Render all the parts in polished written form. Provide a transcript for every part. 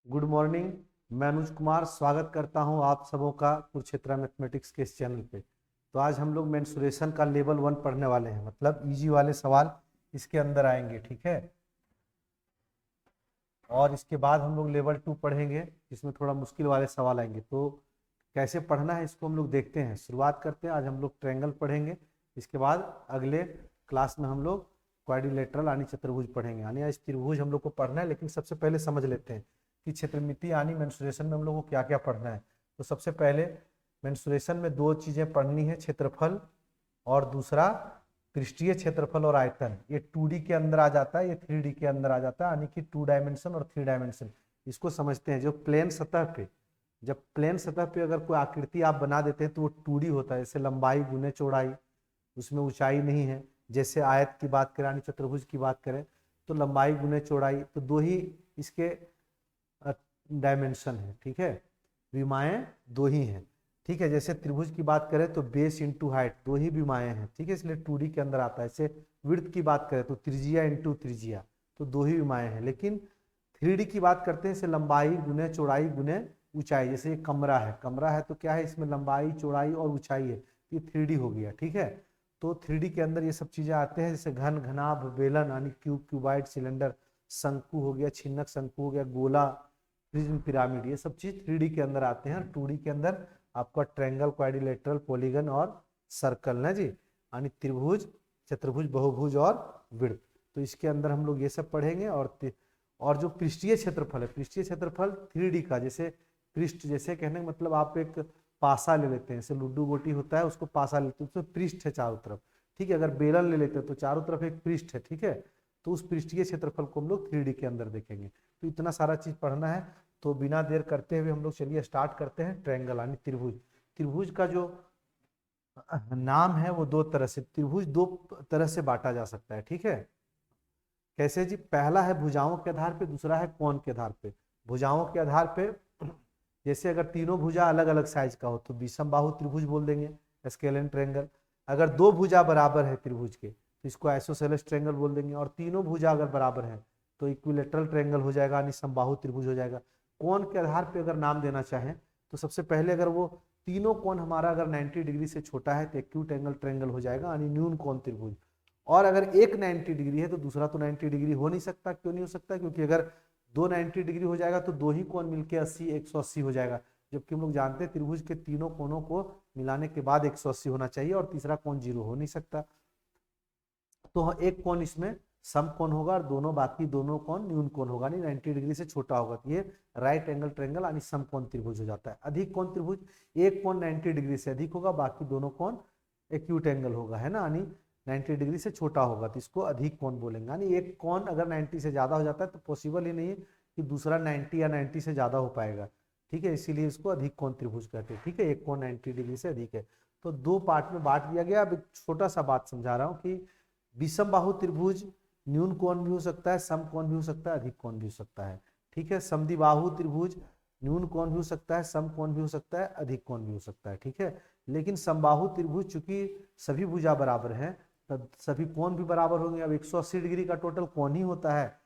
Good morning. मैं अनुज कुमार स्वागत करता हूं आप सबों का कुरुक्षेत्र मैथमेटिक्स के इस चैनल पे। तो आज हम लोग मेंसुरेशन का लेवल 1 पढ़ने वाले हैं, मतलब इजी वाले सवाल इसके अंदर आएंगे, ठीक है। और इसके बाद हम लोग लेवल 2 पढ़ेंगे, जिसमें थोड़ा मुश्किल वाले सवाल आएंगे। तो कैसे पढ़ना है इसको हम लोग देखते हैं। शुरुआत करते हैं। आज हम लोग ट्रायंगल पढ़ेंगे, इसके बाद अगले क्लास में हम लोग क्वाड्रिलेटरल यानी चतुर्भुज पढ़ेंगे। यानी आज त्रिभुज हम लोग को पढ़ना है, लेकिन सबसे पहले समझ लेते हैं कि क्षेत्रमिति यानी मेंसुरेशन में हम लोग को क्या क्या पढ़ना है। तो सबसे पहले मेंसुरेशन में दो चीजें पढ़नी है, क्षेत्रफल और दूसरा पृष्ठीय क्षेत्रफल और आयतन। ये 2D के अंदर आ जाता है, ये 3D के अंदर आ जाता है, यानी कि 2 डायमेंशन और 3 डायमेंशन। इसको समझते हैं। जो प्लेन सतह पे, जब प्लेन सतह पे अगर कोई आकृति आप बना देते हैं तो वो 2D होता है। जैसे लंबाई गुने चौड़ाई, उसमें ऊंचाई नहीं है। जैसे आयत की बात करें यानी चतुर्भुज की बात करें तो लंबाई गुने चौड़ाई, तो दो ही इसके डायमेंशन है, ठीक है। विमाएं दो ही हैं, ठीक है। जैसे त्रिभुज की बात करें तो बेस इंटू हाइट, दो ही विमाएं हैं, ठीक है, इसलिए 2D के अंदर आता है। जैसे विड्थ की बात करें तो त्रिज्या इंटू त्रिज्या, तो दो ही विमाएं हैं। लेकिन 3D की बात करते हैं, जैसे लंबाई गुने चौड़ाई गुने ऊंचाई। जैसे ये कमरा है, कमरा है तो क्या है, इसमें लंबाई चौड़ाई और ऊंचाई है, ये 3D हो गया, ठीक है। तो 3D के अंदर ये सब चीजें आते हैं, जैसे घन, घनाभ, बेलन यानी क्यूब, क्यूबाइड, सिलेंडर, शंकु हो गया, छिन्नक शंकु हो गया, गोला, प्रिज्म, पिरामिड, ये सब चीज 3D के अंदर आते हैं। 2D के अंदर आपका ट्रायंगल, क्वाड्रिलेटरल, पॉलीगन और सर्कल ना जी, यानी त्रिभुज, चतुर्भुज, बहुभुज और वृत्त। तो इसके अंदर हम लोग ये सब पढ़ेंगे। और जो पृष्ठीय क्षेत्रफल है, पृष्ठीय क्षेत्रफल 3D का, जैसे पृष्ठ, जैसे कहने का मतलब आप एक पासा ले लेते हैं, जैसे लुड्डू गोटी होता है उसको पासा लेते हैं, उसमें पृष्ठ है चारों तरफ, ठीक है। अगर बेलन ले लेते हैं तो चारों तरफ एक पृष्ठ है, ठीक है। तो उस पृष्ठीय क्षेत्रफल को हम लोग 3D के अंदर देखेंगे। तो इतना सारा चीज पढ़ना है। तो बिना देर करते हुए हम लोग चलिए स्टार्ट करते हैं। ट्रायंगल यानी त्रिभुज। त्रिभुज का जो नाम है वो दो तरह से, त्रिभुज दो तरह से बांटा जा सकता है, ठीक है। कैसे जी? पहला है भुजाओं के आधार पे, दूसरा है कोण के आधार पे। भुजाओं के आधार पे, जैसे अगर तीनों भुजा अलग अलग साइज का हो तो विषम बाहु त्रिभुज बोल देंगे, स्केलेन ट्रायंगल। अगर दो भुजा बराबर है त्रिभुज के तो इसको आइसोसेलेस ट्रायंगल बोल देंगे। और तीनों भुजा अगर बराबर है तो इक्विलेटरल ट्रायंगल हो जाएगा, यानी समबाहु त्रिभुज हो जाएगा। कोण के आधार पे अगर नाम देना चाहें तो सबसे पहले अगर वो तीनों कोण हमारा अगर 90 डिग्री से छोटा है तो एक्यूट एंगल ट्रायंगल हो जाएगा, यानी न्यून कोण त्रिभुज। और अगर एक 90 डिग्री है तो दूसरा तो 90 डिग्री हो नहीं सकता। क्यों नहीं हो सकता? क्योंकि अगर दो 90 डिग्री हो जाएगा तो दो ही कोण मिलके 80 180 हो जाएगा। जबकि हम लोग जानते हैं त्रिभुज के तीनों कोणों को मिलाने के बाद 180 होना चाहिए और तीसरा कोण 0 हो नहीं सकता। तो एक कोण इसमें सम कोण होगा और दोनों बाकी दोनों कोण न्यून कोण होगा, नहीं 90 डिग्री से छोटा होगा, तो ये राइट एंगल ट्रायंगल यानी सम कोण त्रिभुज हो जाता है। अधिक कोण त्रिभुज, एक कोण 90 डिग्री से अधिक होगा, बाकी दोनों कोण एक्यूट एंगल होगा, है ना, यानी 90 डिग्री से छोटा होगा, तो इसको अधिक कोण बोलेंगे। यानी एक कोण अगर 90 से ज्यादा हो जाता है तो पॉसिबल ही नहीं है कि दूसरा 90 या 90 से ज्यादा हो पाएगा, ठीक है। इसीलिए इसको अधिक कोण त्रिभुज कहते हैं, ठीक है। एक कोण 90 डिग्री से अधिक है। तो दो पार्ट में बांट दिया गया। अब एक छोटा सा बात समझा रहा हूँ कि विषम बाहु त्रिभुज न्यून कोण भी हो सकता है, सम कोण भी हो सकता है, अधिक कोण भी हो सकता है, ठीक है। समद्विबाहु त्रिभुज न्यून कोण भी हो सकता है, सम कोण भी हो सकता है, अधिक कोण भी हो सकता है, ठीक है। लेकिन समबाहु त्रिभुज चूंकि सभी भुजा बराबर है तब सभी कोण भी बराबर होंगे। अब 180 डिग्री का टोटल कोण ही होता है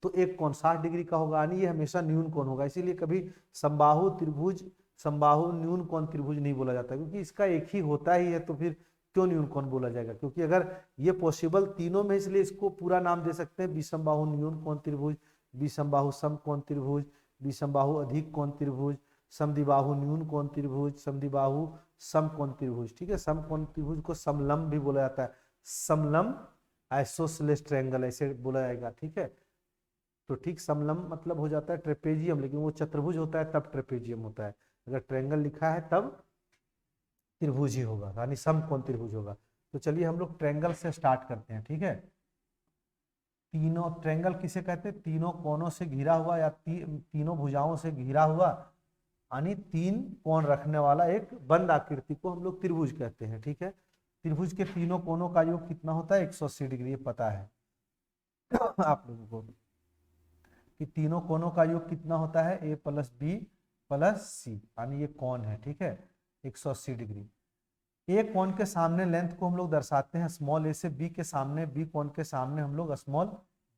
तो एक कोण 60 डिग्री का होगा, यानी ये हमेशा न्यून कोण होगा। इसीलिए कभी समबाहु त्रिभुज, समबाहु न्यून कोण त्रिभुज नहीं बोला जाता, क्योंकि इसका एक ही होता ही है, तो फिर क्यों न्यून कोण बोला जाएगा? क्योंकि अगर ये पॉसिबल तीनों में, इसलिए इसको पूरा नाम दे सकते हैं विषमबाहु न्यून कोण त्रिभुज, विषमबाहु सम कोण त्रिभुज, विषमबाहु अधिक कोण त्रिभुज, समद्विबाहु न्यून कोण त्रिभुज, समद्विबाहु सम कोण त्रिभुज, ठीक है। सम कोण त्रिभुज को समलंब भी बोला जाता है, समलंब आइसोसेलेस ट्रायंगल ऐसे बोला जाएगा, ठीक है। तो ठीक समलंब मतलब हो जाता है ट्रेपेजियम, लेकिन वो चतुर्भुज होता है तब ट्रेपेजियम होता है। अगर ट्रायंगल लिखा है तब त्रिभुज ही होगा, यानी समकोण त्रिभुज होगा। तो चलिए हम लोग ट्रायंगल से स्टार्ट करते हैं, ठीक है। तीनों ट्रायंगल किसे कहते हैं? तीनों कोनों से घिरा हुआ या तीनों भुजाओं से घिरा हुआ, यानी तीन कोण रखने वाला एक बंद आकृति को हम लोग त्रिभुज कहते हैं, ठीक है। त्रिभुज के तीनों कोनों का योग कितना होता है? 180 डिग्री, ये पता है आप लोगों को कि तीनों कोनों का योग कितना होता है? ए प्लस बी प्लस सी, यानी ये कोण है, ठीक है, 180 डिग्री। एक कोण के सामने लेंथ को हम लोग दर्शाते हैं स्मॉल ए से, बी के सामने, बी कोण के सामने हम लोग स्मॉल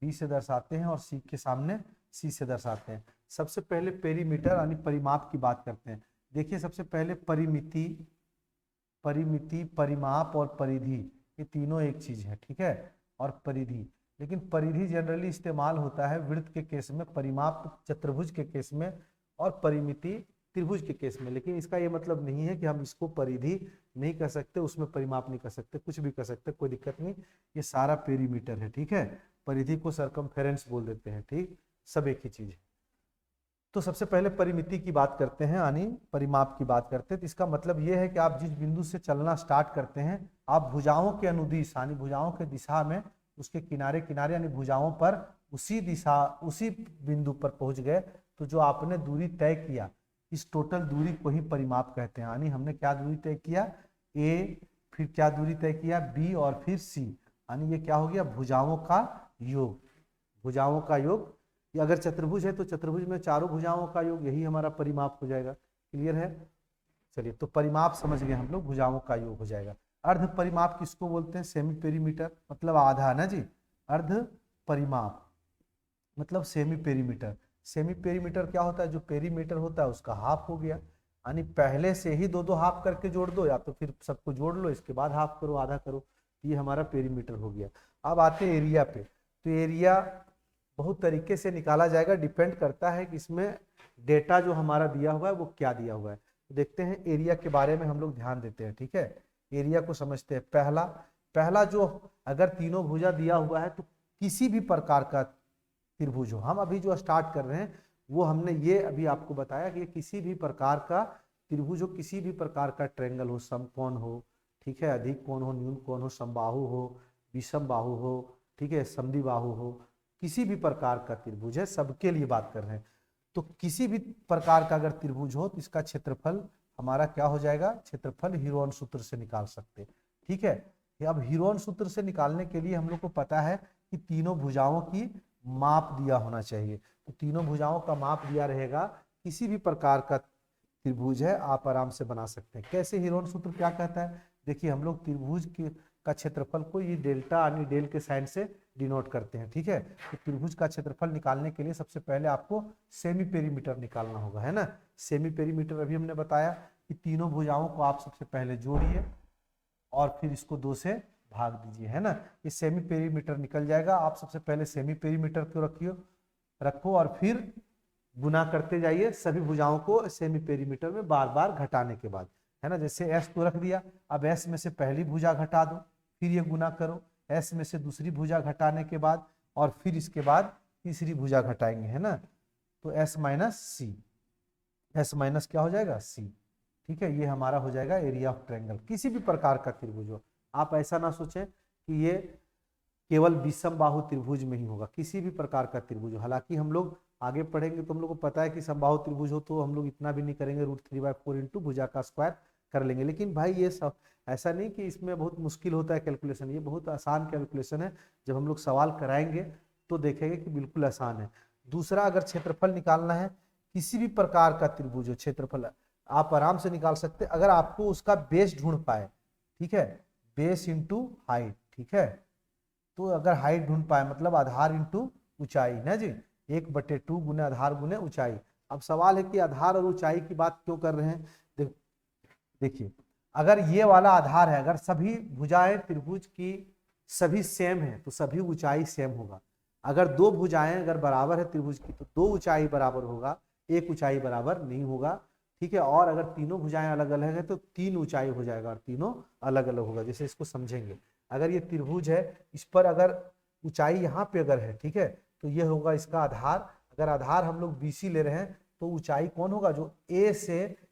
बी से दर्शाते हैं, और सी के सामने सी से दर्शाते हैं। सबसे पहले पेरीमीटर यानी परिमाप की बात करते हैं। देखिए सबसे पहले परिमिति, परिमाप और परिधि, ये तीनों एक चीज है, ठीक है। और परिधि, लेकिन परिधि जनरली इस्तेमाल होता है वृत्त के केस में, परिमाप चतुर्भुज के केस में, और परिमिति त्रिभुज के केस में। लेकिन इसका ये मतलब नहीं है कि हम इसको परिधि नहीं कर सकते, उसमें परिमाप नहीं कर सकते, कुछ भी कर सकते, कोई दिक्कत नहीं। ये सारा पेरीमीटर है, ठीक है। परिधि को सरकमफेरेंस बोल देते हैं, ठीक, सब एक ही चीज है। तो सबसे पहले परिमिति की बात करते हैं यानी परिमाप की बात करते हैं। तो इसका मतलब ये है कि आप जिस बिंदु से चलना स्टार्ट करते हैं, आप भुजाओं के अनुदिश यानी भुजाओं के दिशा में, उसके किनारे किनारे यानी भुजाओं पर उसी दिशा उसी बिंदु पर पहुंच गए, तो जो आपने दूरी तय किया, इस टोटल दूरी को ही परिमाप कहते हैं। यानी हमने क्या दूरी तय किया, ए, फिर क्या दूरी तय किया, बी, और फिर सी, यानी ये क्या हो गया, भुजाओं का योग। भुजाओं का योग, ये अगर चतुर्भुज है तो चतुर्भुज में चारों भुजाओं का योग, यही हमारा परिमाप हो जाएगा। क्लियर है? चलिए, तो परिमाप समझ गए हम लोग, भुजाओं का योग हो जाएगा। अर्ध परिमाप किसको बोलते हैं? सेमी पेरीमीटर, मतलब आधा ना जी। अर्ध परिमाप मतलब सेमी पेरीमीटर। सेमी पेरीमीटर क्या होता है? जो पेरीमीटर होता है उसका हाफ हो गया, यानी पहले से ही दो दो हाफ करके जोड़ दो, या तो फिर सबको जोड़ लो, इसके बाद हाफ करो, आधा करो, ये हमारा पेरीमीटर हो गया। अब आते हैं एरिया पे। तो एरिया बहुत तरीके से निकाला जाएगा, डिपेंड करता है कि इसमें डेटा जो हमारा दिया हुआ है वो क्या दिया हुआ है। तो देखते हैं एरिया के बारे में हम लोग ध्यान देते हैं, ठीक है। एरिया को समझते हैं। पहला जो अगर तीनों भुजा दिया हुआ है तो किसी भी प्रकार का त्रिभुज हो, हम अभी जो स्टार्ट कर रहे हैं वो हमने ये अभी आपको बताया कि किसी भी प्रकार का त्रिभुज हो, किसी भी प्रकार का ट्रायंगल हो, समकोण हो, ठीक है, अधिक कोण हो, न्यून कोण हो, समबाहु हो, विषम बाहु हो, ठीक है, समद्विबाहु हो, किसी भी प्रकार का त्रिभुज है, सबके लिए बात कर रहे हैं। तो किसी भी प्रकार का अगर त्रिभुज हो तो इसका क्षेत्रफल हमारा क्या हो जाएगा? क्षेत्रफल हीरोन सूत्र से निकाल सकते हैं, ठीक है। अब हीरोन सूत्र से निकालने के लिए हम लोग को पता है कि तीनों भुजाओं की माप दिया होना चाहिए। तो तीनों भुजाओं का माप दिया रहेगा, किसी भी प्रकार का त्रिभुज है आप आराम से बना सकते हैं। कैसे? हीरोन सूत्र क्या कहता है? देखिए, हम लोग त्रिभुज का क्षेत्रफल को ये डेल्टा यानी डेल के साइन से डिनोट करते हैं, ठीक है। तो त्रिभुज का क्षेत्रफल निकालने के लिए सबसे पहले आपको सेमी पेरीमीटर निकालना होगा, है ना। सेमी पेरीमीटर अभी हमने बताया कि तीनों भुजाओं को आप सबसे पहले जोड़िए और फिर इसको 2 से भाग दीजिए, है ना। ये सेमी पेरीमीटर निकल जाएगा। आप सबसे पहले सेमी पेरीमीटर को रखो और फिर गुना करते जाइए सभी भुजाओं को सेमी पेरीमीटर में बार बार घटाने के बाद, है ना। जैसे एस तो रख दिया, अब एस में से पहली भुजा घटा दो, फिर ये गुना करो, एस में से दूसरी भुजा घटाने के बाद, और फिर इसके बाद तीसरी भुजा घटाएंगे, है ना। तो एस माइनस सी, एस माइनस क्या हो जाएगा? सी, ठीक है। ये हमारा हो जाएगा एरिया ऑफ ट्रायंगल। किसी भी प्रकार का त्रिभुज हो, आप ऐसा ना सोचें कि ये केवल विषम बाहु त्रिभुज में ही होगा, किसी भी प्रकार का त्रिभुज हो। हालांकि हम लोग आगे पढ़ेंगे तो हम लोग को पता है कि समबाहु त्रिभुज हो तो हम लोग इतना भी नहीं करेंगे, √3/4 इंटू भुजा का स्क्वायर कर लेंगे। लेकिन भाई ये सब ऐसा नहीं कि इसमें बहुत मुश्किल होता है कैलकुलेशन, ये बहुत आसान कैलकुलेशन है। जब हम लोग सवाल कराएंगे तो देखेंगे कि बिल्कुल आसान है। दूसरा, अगर क्षेत्रफल निकालना है, किसी भी प्रकार का त्रिभुज हो, क्षेत्रफल आप आराम से निकाल सकते हैं अगर आपको उसका बेस ढूंढ पाए, ठीक है, बेस इंटू हाइट, ठीक है। तो अगर हाइट ढूंढ पाए मतलब आधार इंटू ऊंचाई ना जी, 1/2 गुने आधार गुने ऊंचाई। अब सवाल है कि आधार और ऊंचाई की बात क्यों कर रहे हैं? देखिए, अगर ये वाला आधार है, अगर सभी भुजाएं त्रिभुज की सभी सेम है तो सभी ऊंचाई सेम होगा। अगर दो भुजाएं अगर बराबर है त्रिभुज की तो दो ऊंचाई बराबर होगा, एक ऊंचाई बराबर नहीं होगा, ठीक है। और अगर तीनों भुजाएं अलग अलग है तो 3 ऊंचाई हो जाएगा और तीनों अलग अलग होगा। जैसे इसको समझेंगे, अगर ये त्रिभुज है, इस पर अगर ऊंचाई यहाँ पे अगर है, ठीक है, तो ये होगा इसका आधार। अगर आधार हम लोग BC ले रहे हैं तो ऊंचाई कौन होगा? जो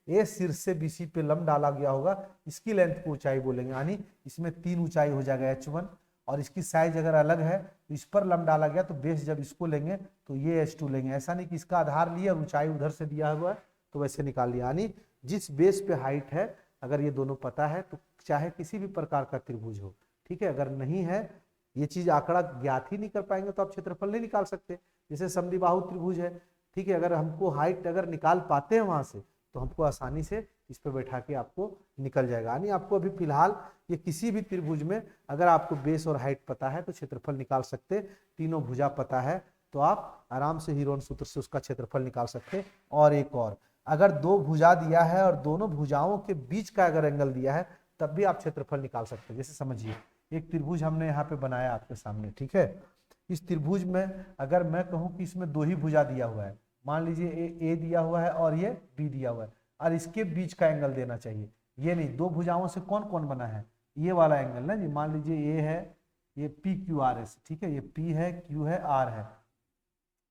ए शीर्ष से BC पे लंब डाला गया होगा, इसकी लेंथ को ऊंचाई बोलेंगे। यानी इसमें 3 ऊंचाई हो जाएगा H1, और इसकी साइज अगर अलग है तो इस पर लंब डाला गया तो बेस जब इसको लेंगे तो ये H2 लेंगे। ऐसा नहीं कि इसका आधार लिया और ऊंचाई उधर से दिया हुआ है तो वैसे निकाल लिया। यानी जिस बेस पे हाइट है, अगर ये दोनों पता है तो चाहे किसी भी प्रकार का त्रिभुज हो, ठीक है। अगर नहीं है, ये चीज आंकड़ा ज्ञात ही नहीं कर पाएंगे तो आप क्षेत्रफल नहीं निकाल सकते। जैसे समद्विबाहु त्रिभुज है, ठीक है, अगर हमको हाइट अगर निकाल पाते हैं वहां से तो हमको आसानी से इस पर बैठा के आपको निकल जाएगा। यानी आपको अभी फिलहाल ये किसी भी त्रिभुज में अगर आपको बेस और हाइट पता है तो क्षेत्रफल निकाल सकते, तीनों भुजा पता है तो आप आराम से हीरोन सूत्र से उसका क्षेत्रफल निकाल सकते हैं। और एक और, अगर दो भुजा दिया है और दोनों भुजाओं के बीच का अगर एंगल दिया है तब भी आप क्षेत्रफल निकाल सकते हैं। जैसे समझिए एक त्रिभुज हमने यहाँ पे बनाया आपके सामने, ठीक है। इस त्रिभुज में अगर मैं कहूँ कि इसमें दो ही भुजा दिया हुआ है, मान लीजिए ए दिया हुआ है और ये बी दिया हुआ है, और इसके बीच का एंगल देना चाहिए। ये नहीं, दो भुजाओं से कौन कौन बना है, ये वाला एंगल ना जी। मान लीजिए ये है, ये पी क्यू आर एस, ठीक है, ये पी है, क्यू है, आर है।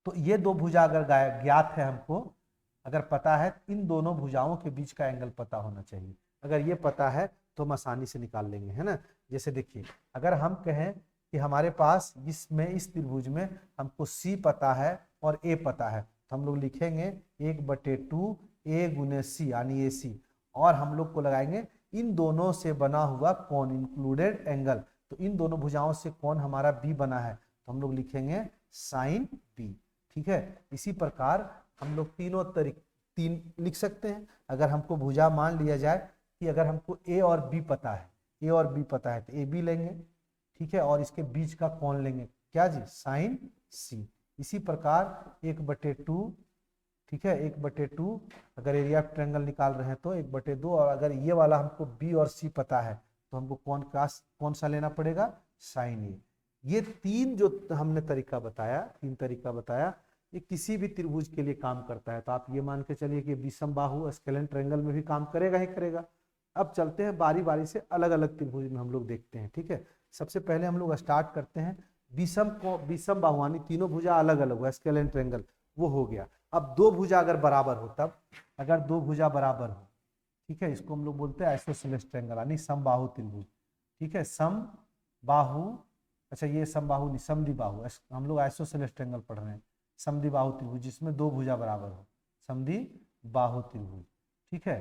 तो ये दो भुजा अगर ज्ञात है हमको, अगर पता है, इन दोनों भुजाओं के बीच का एंगल पता होना चाहिए। अगर ये पता है तो हम आसानी से निकाल लेंगे, है ना। जैसे देखिए, अगर हम कहें कि हमारे पास इसमें, इस त्रिभुज में हमको सी पता है और ए पता है, तो हम लोग लिखेंगे 1/2 ए गुने सी यानी ए सी, और हम लोग को लगाएंगे इन दोनों से बना हुआ कोण इंक्लूडेड एंगल। तो इन दोनों भुजाओं से कोण हमारा बी बना है, तो हम लोग लिखेंगे साइन बी, ठीक है। इसी प्रकार हम लोग तीन लिख सकते हैं। अगर हमको भुजा मान लिया जाए कि अगर हमको ए और बी पता है, ए और बी पता है, तो ए बी लेंगे, ठीक है, और इसके बीच का कोण लेंगे क्या जी, साइन सी। इसी प्रकार 1/2, ठीक है, 1/2 अगर एरिया ऑफ ट्रायंगल निकाल रहे हैं तो 1/2, और अगर ये वाला हमको बी और सी पता है तो हमको कौन सा लेना पड़ेगा, साइन ए। ये तीन जो हमने तरीका बताया, तीन तरीका बताया, ये किसी भी त्रिभुज के लिए काम करता है। तो आप ये मान के चलिए कि विषम बाहु स्केलेन ट्रायंगल में भी काम करेगा ही करेगा। अब चलते हैं बारी बारी से, अलग अलग त्रिभुज में हम लोग देखते हैं, ठीक है। सबसे पहले हम लोग स्टार्ट करते हैं विषम बाहु, यानी तीनों भुजा अलग अलग हो, स्केलेन ट्रायंगल, वो हो गया। अब दो भुजा अगर बराबर हो, तब अगर दो भुजा बराबर हो, ठीक है, इसको हम लोग बोलते हैं आइसोसेलेस ट्रायंगल यानी समबाहु त्रिभुज, ठीक है। सम बाहु, अच्छा ये समबाहु नहीं, समद्विबाहु, हम लोग आइसोसेलेस ट्रायंगल पढ़ रहे हैं। समद्विबाहु त्रिभुज जिसमें दो भुजा बराबर हो, समद्विबाहु त्रिभुज, ठीक है।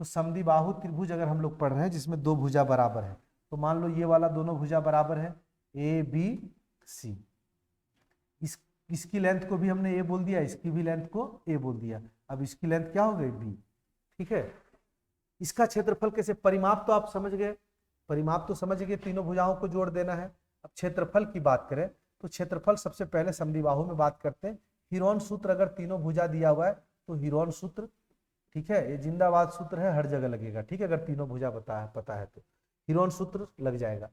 तो समद्विबाहु त्रिभुज अगर हम लोग पढ़ रहे हैं जिसमें दो भुजा बराबर है, तो मान लो ये वाला दोनों भुजा बराबर है, ए बी सी। इसकी लेंथ को भी हमने ए बोल दिया, इसकी भी लेंथ को ए बोल दिया। अब इसकी लेंथ क्या हो गई, बी, ठीक है। इसका क्षेत्रफल कैसे, परिमाप तो आप समझ गए, परिमाप तो समझ गए, तीनों भुजाओं को जोड़ देना है। अब क्षेत्रफल की बात करें तो क्षेत्रफल सबसे पहले समद्विबाहु में बात करते हैं। हीरोन सूत्र अगर तीनों भुजा दिया हुआ है तो हीरोन सूत्र, ठीक है, ये जिंदाबाद सूत्र है, हर जगह लगेगा, ठीक है। अगर तीनों भुजा पता है तो हीरोन सूत्र लग जाएगा।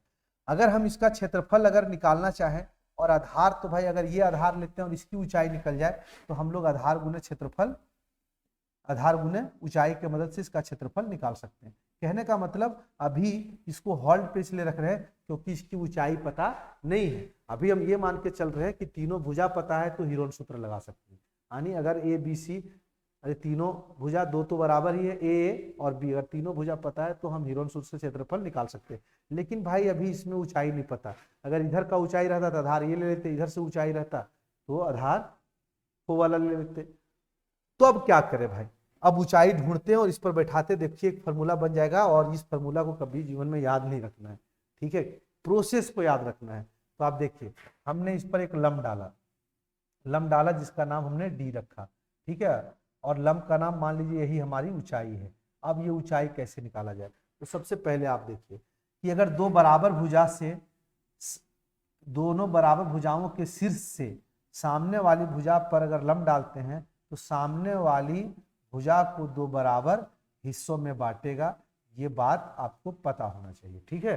अगर हम इसका क्षेत्रफल अगर निकालना चाहें और आधार, तो भाई अगर ये आधार लेते हैं और इसकी ऊंचाई निकल जाए तो हम लोग आधार गुने क्षेत्रफल, आधार गुने ऊंचाई के मदद से इसका क्षेत्रफल निकाल सकते हैं। कहने का मतलब अभी इसको होल्ड पे इसलिए रख रहे हैं क्योंकि इसकी ऊंचाई पता नहीं है। अभी हम ये मान के चल रहे हैं कि तीनों भुजा पता है तो हीरोन सूत्र लगा सकते हैं। यानी अगर ए बी सी, अरे तीनों भुजा दो तो बराबर ही है, ए और बी, अगर तीनों भुजा पता है तो हम हीरोन सूत्र से क्षेत्रफल निकाल सकते हैं। लेकिन भाई अभी इसमें ऊंचाई नहीं पता, अगर इधर का ऊंचाई रहता तो आधार ये ले लेते, इधर से ऊंचाई रहता तो आधार वो वाला ले लेते। तो अब क्या करें भाई, अब ऊंचाई ढूंढते हैं और इस पर बैठाते, देखिए एक फार्मूला बन जाएगा, और इस फार्मूला को कभी जीवन में याद नहीं रखना है, ठीक है, प्रोसेस को याद रखना है। तो आप देखिए हमने इस पर एक लंब डाला जिसका नाम हमने डी रखा, ठीक है, और लंब का नाम मान लीजिए यही हमारी ऊंचाई है। अब ये ऊंचाई कैसे निकाला जाए, तो सबसे पहले आप देखिए कि अगर दो बराबर भुजा से, दोनों बराबर भुजाओं के शीर्ष से सामने वाली भुजा पर अगर लंब डालते हैं तो सामने वाली भुजा को दो बराबर हिस्सों में बांटेगा। ये बात आपको पता होना चाहिए, ठीक है।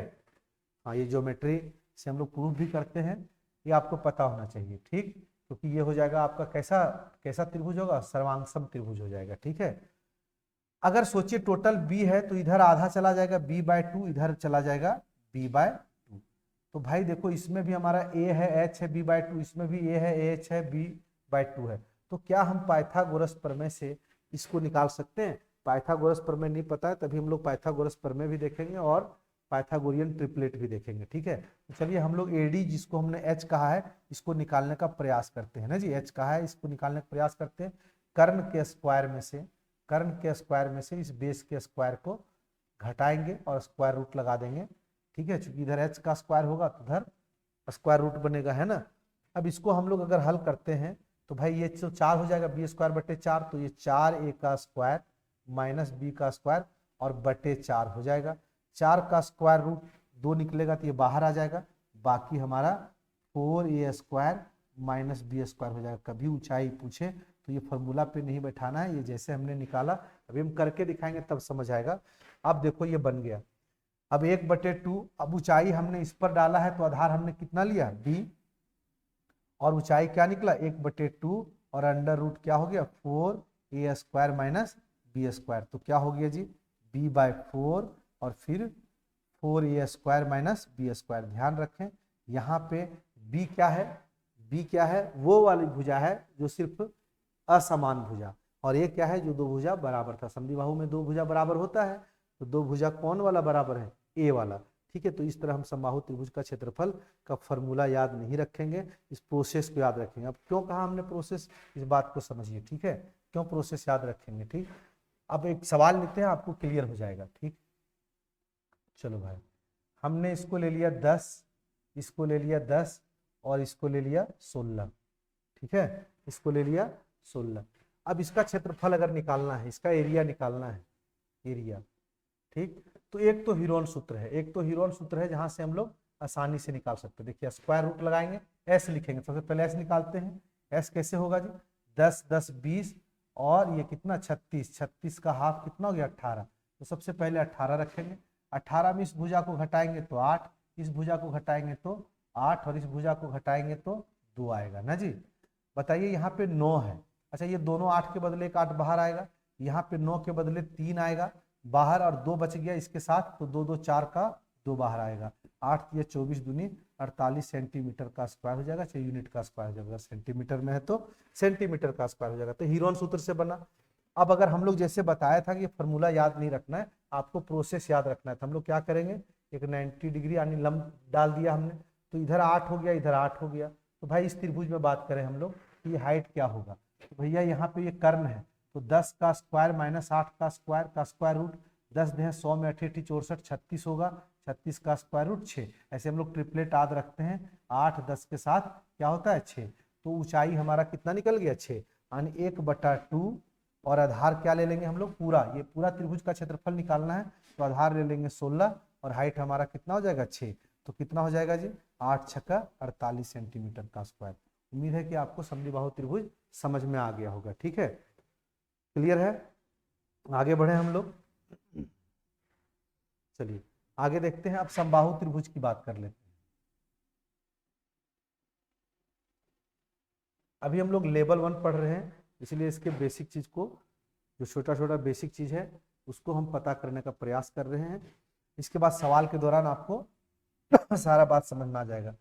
हाँ, ये ज्योमेट्री से हम लोग प्रूफ भी करते हैं, ये आपको पता होना चाहिए, ठीक, क्योंकि ये हो जाएगा आपका कैसा त्रिभुज होगा, सर्वांगसम त्रिभुज हो जाएगा, ठीक है। अगर सोचिए टोटल बी है तो इधर आधा चला जाएगा b/2, इधर चला जाएगा b/2। तो भाई देखो इसमें भी हमारा a है, h है, b/2, इसमें भी a है, h है, b/2 है। तो क्या हम पाइथागोरस प्रमेय से इसको निकाल सकते हैं? पाइथागोरस प्रमेय नहीं पता है तभी हम लोग पाइथागोरस प्रमेय भी देखेंगे और पाइथागोरियन ट्रिपलेट भी देखेंगे, ठीक है। तो चलिए हम लोग एडी जिसको हमने h कहा है इसको निकालने का प्रयास करते हैं ना जी, h कहा है इसको निकालने का प्रयास करते हैं। कर्ण के स्क्वायर में से इस बेस के स्क्वायर को घटाएंगे और स्क्वायर रूट लगा देंगे, ठीक है, क्योंकि इधर h का स्क्वायर होगा तो उधर स्क्वायर रूट बनेगा, है ना। अब इसको हम लोग अगर हल करते हैं तो भाई ये तो 4 हो जाएगा, b²/4, तो ये 4a का स्क्वायर माइनस b का स्क्वायर और बटे 4 हो जाएगा। 4 का स्क्वायर रूट 2 निकलेगा तो ये बाहर आ जाएगा, बाकी हमारा 4a² माइनस बी स्क्वायर हो जाएगा। कभी ऊंचाई पूछे तो ये फॉर्मूला पे नहीं बैठाना है, ये जैसे हमने निकाला अभी हम करके दिखाएंगे तब समझ आएगा। अब देखो ये बन गया, अब 1/2, अब ऊंचाई हमने इस पर डाला है तो आधार हमने कितना लिया b, और ऊंचाई क्या निकला 1/2, और अंडर रूट क्या हो गया 4a² माइनस b²। तो क्या हो गया जी b/4 और फिर 4a² माइनस b²। ध्यान रखें यहाँ पे b क्या है, b क्या है, वो वाली भुजा है जो सिर्फ असमान भुजा, और ये क्या है जो दो भुजा बराबर था। समद्विबाहु में दो भुजा बराबर होता है, तो दो भुजा कौन वाला बराबर है, ए वाला। ठीक है, तो इस तरह हम समबाहु त्रिभुज का क्षेत्रफल का फॉर्मूला याद नहीं रखेंगे, इस प्रोसेस को याद रखेंगे। अब क्यों कहा हमने प्रोसेस, इस बात को समझिए। ठीक है, क्यों प्रोसेस याद रखेंगे। ठीक, अब एक सवाल लेते हैं, आपको क्लियर हो जाएगा। ठीक, चलो भाई, हमने इसको ले लिया 10, इसको ले लिया 10 और इसको ले लिया 16। ठीक है, इसको ले लिया 16। अब इसका क्षेत्रफल अगर निकालना है, इसका एरिया निकालना है, एरिया। ठीक, तो एक तो हीरोन सूत्र है, एक तो हीरोन सूत्र है जहां से हम लोग आसानी से निकाल सकते हैं। देखिए स्क्वायर रूट लगाएंगे, एस लिखेंगे, सबसे पहले एस निकालते हैं। एस कैसे होगा जी, 10 10 20 और ये कितना 36, 36 का हाफ कितना हो गया 18। तो सबसे पहले 18 रखेंगे, 18 में इस भुजा को घटाएंगे तो 8, इस भुजा को घटाएंगे तो 8 और इस भुजा को घटाएंगे तो 2 आएगा ना जी। बताइए यहाँ पे 9 है, अच्छा ये दोनों 8 के बदले एक 8 बाहर आएगा, यहाँ पे 9 के बदले 3 आएगा बाहर और 2 बच गया इसके साथ, तो 2 2 4 का 2 बाहर आएगा। 8 ये 24 दूनी 48 सेंटीमीटर का स्क्वायर हो जाएगा, चाहिए यूनिट का स्क्वायर हो जाएगा, सेंटीमीटर में है तो सेंटीमीटर का स्क्वायर हो जाएगा। तो हीरोन सूत्र से बना। अब अगर हम लोग जैसे बताया था कि फॉर्मूला याद नहीं रखना है, आपको प्रोसेस याद रखना है, तो हम लोग क्या करेंगे, एक 90 डिग्री यानी लंब डाल दिया हमने, तो इधर 8 हो गया, इधर 8 हो गया। तो भाई इस त्रिभुज में बात करें हम लोग, ये हाइट क्या होगा, तो भैया यहाँ पे ये कर्ण है, तो 10 का स्क्वायर माइनस 8 का स्क्वायर रूट, 10 दें 100 में 8 64 36 होगा, 36 का स्क्वायर रूट 6। ऐसे हम लोग ट्रिपलेट याद रखते हैं, 8 10 के साथ क्या होता है 6। तो ऊंचाई हमारा कितना निकल गया 6, यानी 1/2, और आधार क्या ले लेंगे हम लोग पूरा, ये पूरा त्रिभुज का क्षेत्रफल निकालना है, तो आधार ले लेंगे 16 और हाइट हमारा कितना हो जाएगा 6। तो कितना हो जाएगा जी 8 छक्का 48 सेंटीमीटर का स्क्वायर। उम्मीद है कि आपको समद्विबाहु त्रिभुज समझ में आ गया होगा। ठीक है, क्लियर है, आगे बढ़े हम लोग। चलिए आगे देखते हैं, अब समबाहु त्रिभुज की बात कर लेते हैं। अभी हम लोग लेवल 1 पढ़ रहे हैं, इसलिए इसके बेसिक चीज को, जो छोटा छोटा बेसिक चीज है उसको हम पता करने का प्रयास कर रहे हैं। इसके बाद सवाल के दौरान आपको सारा बात समझ में आ जाएगा।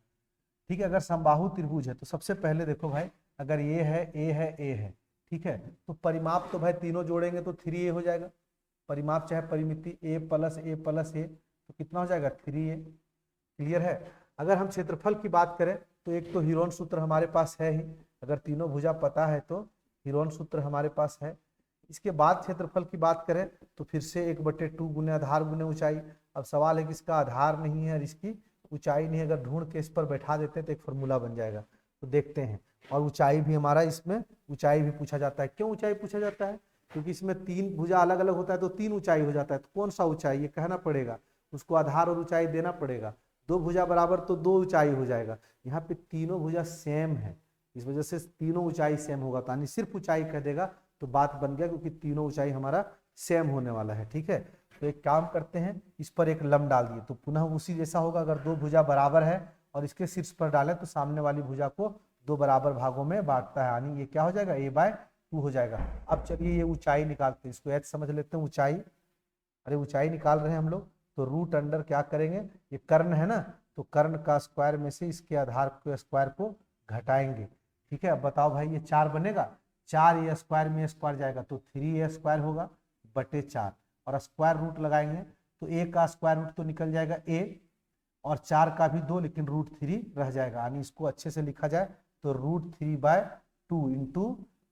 ठीक है, अगर समबाहु त्रिभुज है तो सबसे पहले देखो भाई, अगर ये है ए है ए है, ठीक है, तो परिमाप तो भाई तीनों जोड़ेंगे तो 3a हो जाएगा। परिमाप चाहे परिमिति a plus a plus a, तो कितना हो जाएगा 3a। क्लियर है। अगर हम क्षेत्रफल की बात करें तो एक तो हीरोन सूत्र हमारे पास है ही, अगर तीनों भुजा पता है तो हीरोन सूत्र हमारे पास है। इसके बाद क्षेत्रफल की बात करें तो फिर से 1/2 गुने आधार गुने ऊंचाई। अब सवाल है कि इसका आधार नहीं है और इसकी ऊंचाई नहीं है, अगर ढूंढ के इस पर बैठा देते हैं तो एक फॉर्मूला बन जाएगा। तो देखते हैं, और ऊंचाई भी हमारा, इसमें ऊंचाई भी पूछा जाता है। क्यों ऊंचाई पूछा जाता है, क्योंकि इसमें 3 भुजा अलग अलग होता है तो 3 ऊंचाई हो जाता है। तो कौन सा ऊंचाई ये कहना पड़ेगा, उसको आधार और ऊंचाई देना पड़ेगा। 2 भुजा बराबर तो 2 ऊंचाई हो जाएगा, यहाँ पे तीनों भुजा सेम है, इस वजह से तीनों ऊंचाई सेम होगा। यानी सिर्फ ऊंचाई कह देगा तो बात बन गया, क्योंकि तीनों ऊंचाई हमारा सेम होने वाला है। ठीक है, तो एक काम करते हैं, इस पर एक लंब डाल दिए तो पुनः उसी जैसा होगा। अगर 2 भुजा बराबर है और इसके शीर्ष पर डालें तो सामने वाली भुजा को 2 बराबर भागों में बांटता है, यानी ये क्या हो जाएगा a/2 हो जाएगा। अब चलिए ये ऊंचाई निकालते हैं, इसको h समझ लेते हैं ऊंचाई। अरे ऊंचाई निकाल रहे हैं हम लोग, तो रूट अंडर क्या करेंगे, ये कर्ण है ना, तो कर्ण का स्क्वायर में से इसके आधार के स्क्वायर को घटाएंगे। ठीक है, अब बताओ भाई ये 4 बनेगा, 4 ये स्क्वायर में स्क्वायर जाएगा तो 3a² होगा बटे 4, और स्क्वायर रूट लगाएंगे तो a का स्क्वायर रूट तो निकल जाएगा a, और 4 का भी 2, लेकिन √3 रह जाएगा। यानी इसको अच्छे से लिखा जाए तो √3/2 इंटू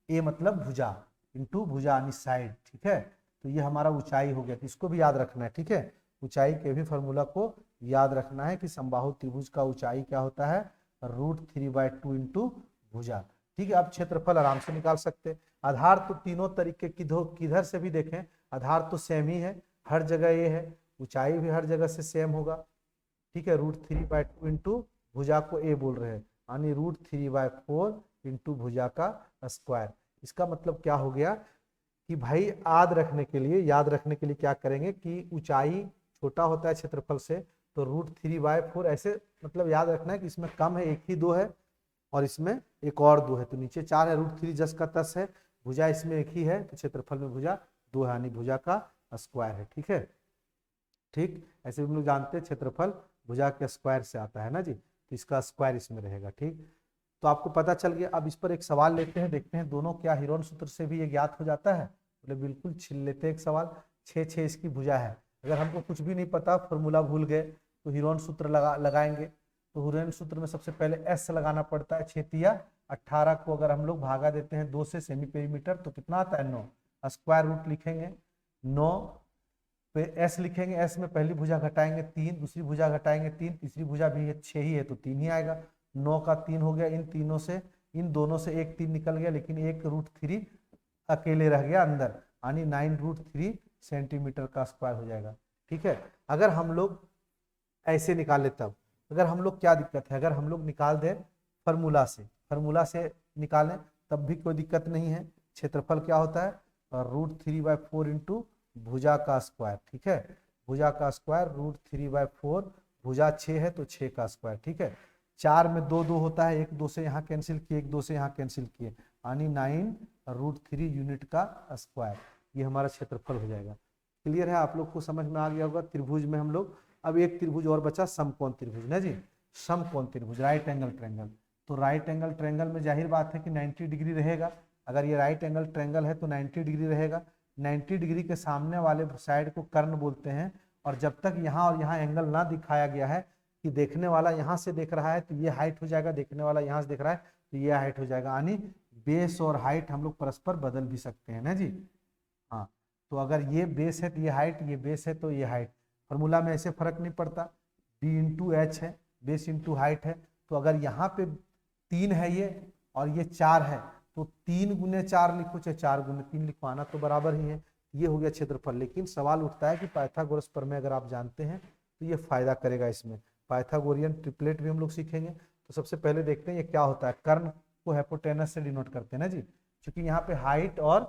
a मतलब भुजा, इंटू भुजा यानी साइड। ठीक है, तो ये हमारा ऊंचाई हो गया, तो इसको भी याद रखना है। ठीक है, ऊंचाई के भी फॉर्मूला को याद रखना है कि समबाहु त्रिभुज का ऊंचाई क्या होता है, √3/2 इंटू भुजा। ठीक है, अब क्षेत्रफल आराम से निकाल सकते हैं। आधार तो तीनों तरीके किधर से भी देखें आधार तो सेम ही है, हर जगह ये है, ऊंचाई भी हर जगह से सेम होगा। ठीक है, √3/2 इंटू भुजा को a बोल रहे हैं, यानी √3/4 इंटू भुजा का स्क्वायर। इसका मतलब क्या हो गया कि भाई याद रखने के लिए क्या करेंगे कि ऊंचाई छोटा होता है क्षेत्रफल से, तो √3/4 ऐसे मतलब याद रखना है कि इसमें कम है, एक ही 2 है और इसमें एक और 2 है, तो नीचे 4 है, √3 10 का 10 है, भुजा इसमें एक ही है तो क्षेत्रफल में भुजा 2 है, यानी भुजा का स्क्वायर है। ठीक है, ठीक ऐसे हम लोग जानते हैं क्षेत्रफल भुजा के स्क्वायर से आता है ना जी, तो इसका स्क्वायर इसमें रहेगा। ठीक, तो आपको पता चल गया। अब इस पर एक सवाल लेते हैं, देखते हैं दोनों क्या हीरोन सूत्र से भी ये ज्ञात हो जाता है। बोले बिल्कुल, छील लेते हैं एक सवाल। 6 इसकी भुजा है। अगर हमको कुछ भी नहीं पता, फॉर्मूला भूल गए, तो हीरोन सूत्र लगाएंगे। तो हीरोन सूत्र में सबसे पहले एस लगाना पड़ता है। 6×18 को अगर हम लोग भागा देते हैं 2 से सेमी पेरीमीटर तो कितना आता है 9। स्क्वायर रूट लिखेंगे 9 पे एस लिखेंगे, एस में पहली भुजा घटाएंगे 3, दूसरी भुजा घटाएंगे 3, तीसरी भुजा भी है 6 ही है तो 3 ही आएगा। 9 का 3 हो गया, इन तीनों से इन दोनों से एक 3 निकल गया, लेकिन एक √3 अकेले रह गया अंदर, यानी 9√3 सेंटीमीटर का स्क्वायर हो जाएगा। ठीक है, अगर हम लोग ऐसे निकाले तब, अगर हम लोग क्या दिक्कत है, अगर हम लोग निकाल दें फॉर्मूला से निकालें तब भी कोई दिक्कत नहीं है। क्षेत्रफल क्या होता है, √3/4 इंटू भुजा का स्क्वायर। ठीक है, भुजा का स्क्वायर √3/4, भुजा 6 है तो 6 का स्क्वायर। ठीक है, 4 में 2 2 होता है, एक 2 से यहाँ कैंसिल किए, एक 2 से यहाँ कैंसिल किए, यानी 9√3 यूनिट का स्क्वायर। ये हमारा क्षेत्रफल हो जाएगा। क्लियर है, आप लोग को समझ में आ गया होगा। त्रिभुज में हम लोग, अब एक त्रिभुज और बचा, समकोण त्रिभुज ना जी, समकोण त्रिभुज, राइट एंगल ट्रायंगल। तो राइट एंगल ट्रायंगल में जाहिर बात है कि 90 डिग्री रहेगा। अगर ये राइट एंगल ट्रायंगल है तो 90 डिग्री रहेगा। 90 डिग्री के सामने वाले साइड को कर्ण बोलते हैं, और जब तक यहाँ और यहाँ एंगल ना दिखाया गया है कि देखने वाला यहाँ से देख रहा है तो ये हाइट हो जाएगा, देखने वाला यहाँ से देख रहा है तो ये हाइट हो जाएगा, यानी बेस और हाइट हम लोग परस्पर बदल भी सकते हैं ना जी। हाँ, तो अगर ये बेस है तो ये हाइट, ये बेस है तो ये हाइट। फॉर्मूला में ऐसे फर्क नहीं पड़ता, b इंटू एच है, बेस इंटू हाइट है। तो अगर यहाँ पे 3 है ये और ये 4 है तो 3 × 4 लिखो चाहे 4 × 3 लिखो, आना तो बराबर ही है। ये हो गया क्षेत्रफल। लेकिन सवाल उठता है कि पाइथागोरस प्रमेय अगर आप जानते हैं तो ये फायदा करेगा इसमें। पाइथागोरियन ट्रिपलेट भी हम लोग सीखेंगे। तो सबसे पहले देखते हैं ये क्या होता है। कर्ण को हाइपोटेनस से डिनोट करते हैं ना जी, क्योंकि यहाँ पे हाइट और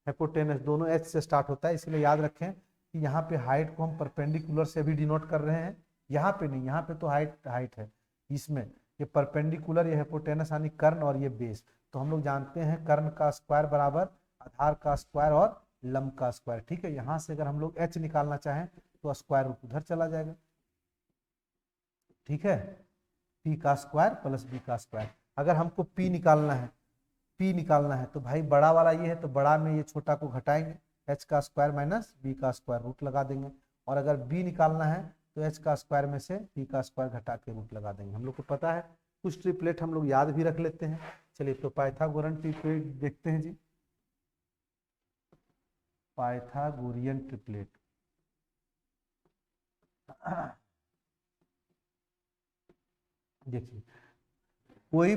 हाइपोटेनस दोनों एच से स्टार्ट होता है, इसलिए याद रखें कि यहाँ पे हाइट को हम परपेंडिकुलर से भी डिनोट कर रहे हैं। यहाँ पे नहीं, यहाँ पे तो हाइट है, इसमें ये परपेंडिकुलर, ये हाइपोटेनस यानी कर्ण और ये बेस। तो हम लोग जानते हैं कर्ण का स्क्वायर बराबर आधार का स्क्वायर और लंब का स्क्वायर। ठीक है, यहाँ से अगर हम लोग एच निकालना चाहें तो स्क्वायर रूट उधर चला जाएगा। ठीक है, p का स्क्वायर प्लस b का स्क्वायर। अगर हमको p निकालना है तो भाई बड़ा वाला ये है तो बड़ा में ये छोटा को घटाएंगे, h का स्क्वायर माइनस b का स्क्वायर रूट लगा देंगे। और अगर b निकालना है तो h का स्क्वायर में से p का स्क्वायर घटा के रूट लगा देंगे। हम लोग को पता है, कुछ ट्रिपलेट हम लोग याद भी रख लेते हैं। चलिए तो पाइथागोरन ट्रिपलेट देखते हैं जी। पाइथागोरियन ट्रिपलेट, देखिए कोई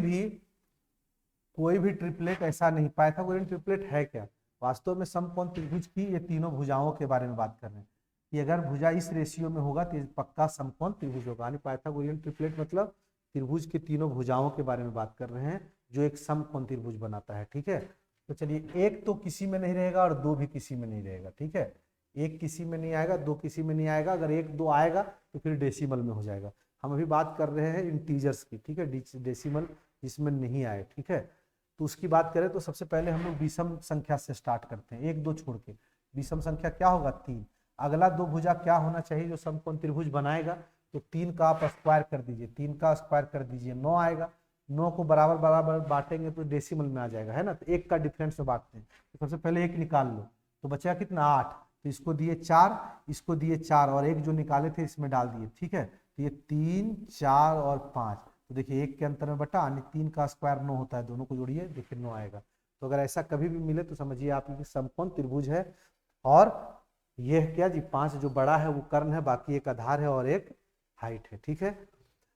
भी ट्रिपलेट ऐसा नहीं, पाइथागोरियन ट्रिपलेट है क्या, वास्तव में समकोण त्रिभुज की ये तीनों भुजाओं के बारे में बात कर रहे हैं कि अगर भुजा इस रेशियो में होगा तो पक्का समकोण त्रिभुज होगा। यानी पाइथागोरियन ट्रिपलेट मतलब त्रिभुज की तीनों भुजाओं के बारे में बात कर रहे हैं जो एक समकोण त्रिभुज बनाता है। ठीक है, तो चलिए, एक तो किसी में नहीं रहेगा और 2 भी किसी में नहीं रहेगा। ठीक है, एक किसी में नहीं आएगा, 2 किसी में नहीं आएगा। अगर 1 2 आएगा तो फिर डेसिमल में हो जाएगा। हम अभी बात कर रहे हैं इंटीजर्स की। ठीक है, डेसिमल जिसमें नहीं आए। ठीक है, तो उसकी बात करें तो सबसे पहले हम लोग विषम संख्या से स्टार्ट करते हैं, 1 2 छोड़ के। विषम संख्या क्या होगा, 3। अगला 2 भुजा क्या होना चाहिए जो समकोण त्रिभुज बनाएगा, तो 3 का आप स्क्वायर कर दीजिए, 3 का स्क्वायर कर दीजिए, 9 आएगा। 9 को बराबर बराबर बांटेंगे तो डेसिमल में आ जाएगा, है ना। तो 1 का डिफरेंस में बांटते हैं, तो सबसे पहले 1 निकाल लो तो बचेगा कितना, 8। तो इसको दिए 4, इसको दिए 4 और 1 जो निकाले थे इसमें डाल दिए। ठीक है, तो ये 3 4 और 5, तो देखिए 1 के अंतर में बटा, यानी 3 का स्क्वायर 9 होता है, दोनों को जोड़िए देखिए 9 आएगा। तो अगर ऐसा कभी भी मिले तो समझिए आप ये समकोण त्रिभुज है। और ये क्या जी, 5 जो बड़ा है वो कर्ण है, बाकी एक आधार है और एक हाइट है। ठीक है,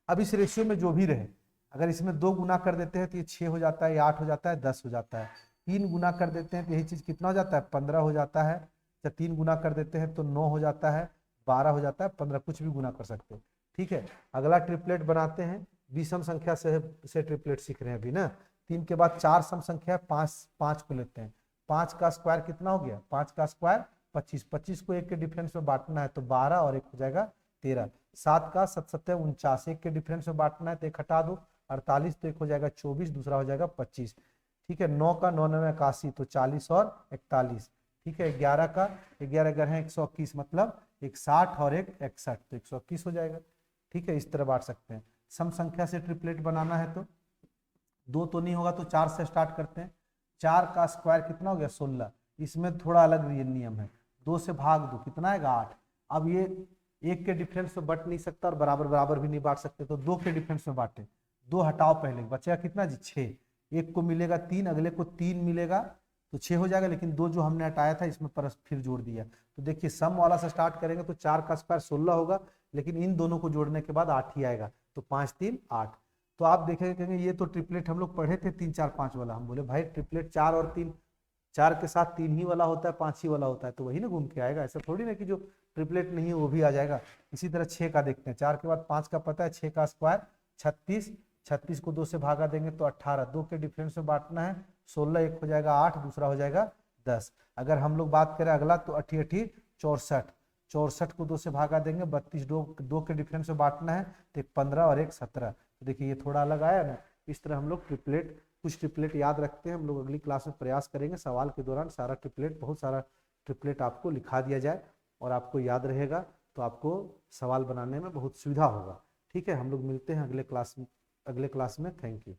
अब इस रेशियो में जो भी रहे, अगर इसमें 2 गुना कर देते हैं तो ये 6 हो जाता है, ये 8 हो जाता है, 10 हो जाता है। 3 गुना कर देते हैं तो यही चीज कितना हो जाता है, 15 हो जाता है। जब 3 गुना कर देते हैं तो 9 हो जाता है, 12 हो जाता है, 15, कुछ भी गुना कर सकते हैं। ठीक है, अगला ट्रिपलेट बनाते हैं विषम संख्या से ट्रिपलेट सीख रहे हैं अभी ना। 3 के बाद 4 सम संख्या है, 5 को लेते हैं। 5 का स्क्वायर कितना हो गया? 5 का स्क्वायर 25, 25 को 1 के डिफरेंस में बांटना है तो 12 और 1 हो जाएगा 13। 7 का 7 7 49, 1 के डिफरेंस में बांटना है तो 1 हटा दो, 48 तो 1 हो जाएगा 24, दूसरा हो जाएगा 25। ठीक है, 9 का 9 9 81, तो 40 और 41। ठीक है, 11 का 11 11 है 121, मतलब एक 60 और एक 61, तो 121 हो जाएगा। ठीक है, इस तरह बांट सकते हैं। सम संख्या से ट्रिपलेट बनाना है तो 2 तो नहीं होगा तो 4 से स्टार्ट करते हैं। 4 का स्क्वायर कितना हो गया? 16। इसमें थोड़ा अलग नियम है, 2 से भाग दो कितना आएगा? 8। अब ये 1 के डिफरेंस में बट नहीं सकता और बराबर बराबर भी नहीं बांट सकते, तो 2 के डिफरेंस में बांटे। 2 हटाओ पहले, बचेगा कितना जी? 6। एक को मिलेगा 3, अगले को 3 मिलेगा तो 6 हो जाएगा, लेकिन 2 जो हमने हटाया था इसमें पर फिर जोड़ दिया। तो देखिए सम वाला से स्टार्ट करेंगे तो 4 का स्क्वायर 16 होगा, लेकिन इन दोनों को जोड़ने के बाद 8 ही आएगा, तो 5 3 8। तो आप देखेंगे कहेंगे ये तो ट्रिपलेट हम लोग पढ़े थे 3 4 5 वाला। हम बोले भाई ट्रिपलेट 4 और 3, 4 के साथ 3 ही वाला होता है, 5 ही वाला होता है, तो वही ना घूम के आएगा। ऐसा थोड़ी ना कि जो ट्रिपलेट नहीं है वो भी आ जाएगा। इसी तरह 6 का देखते हैं। 4 के बाद 5 का पता है, 6 का स्क्वायर 36, 36 को 2 से भागा देंगे तो 18, 2 के डिफरेंस में बांटना है, 16, एक हो जाएगा 8, दूसरा हो जाएगा 10। अगर हम लोग बात करें अगला तो 8 8 64, 64 को 2 से भागा देंगे, 32, 2 के डिफरेंस में बांटना है तो एक 15 और एक 17। तो देखिए ये थोड़ा अलग आया ना। इस तरह हम लोग ट्रिपलेट, कुछ ट्रिपलेट याद रखते हैं। हम लोग अगली क्लास में प्रयास करेंगे सवाल के दौरान सारा ट्रिपलेट, बहुत सारा ट्रिपलेट आपको लिखा दिया जाए और आपको याद रहेगा, तो आपको सवाल बनाने में बहुत सुविधा होगा। ठीक है, हम लोग मिलते हैं अगले क्लास में। Thank you.